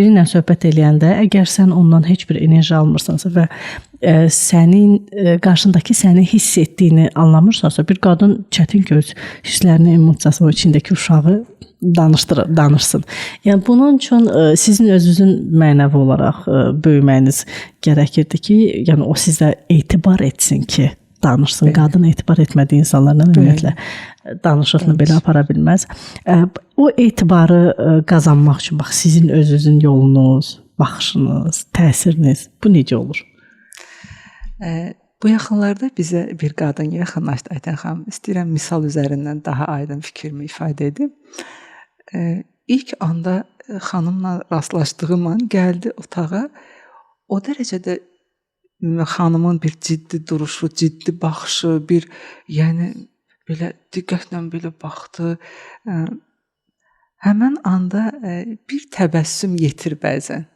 biri ilə söhbət eləyəndə, əgər sən ondan heç bir enerji almırsansa və sənin qarşındakı səni hiss etdiyini anlamırsansa, bir qadın çətin ki, öz hisslərini, emosiyasını, o içindəki uşağı danışsın. Yəni bunun üçün sizin özünüzün mənəvi olaraq böyüməyiniz gərəkirdi ki, yəni o sizə etibar etsin ki, danışsın. Evet. Qadın etibar etmədiyi insanlarla ümumiyyətlə danışıqını belə apara bilməz. O etibarı qazanmaq üçün bax sizin özünüzün yolunuz, baxışınız, təsiriniz bu necə olur? Bu yaxınlarda bizə bir qadın yaxınlaşdı Aytən xanım. İstəyirəm misal üzərindən daha aydın fikrimi ifadə edim. İlk anda xanımla rastlaşdığım an gəldi otağa. O dərəcədə xanımın bir ciddi duruşu, ciddi baxışı, bir yəni belə diqqətlə belə baxdı. Həmin anda bir təbəssüm yetir bəzən.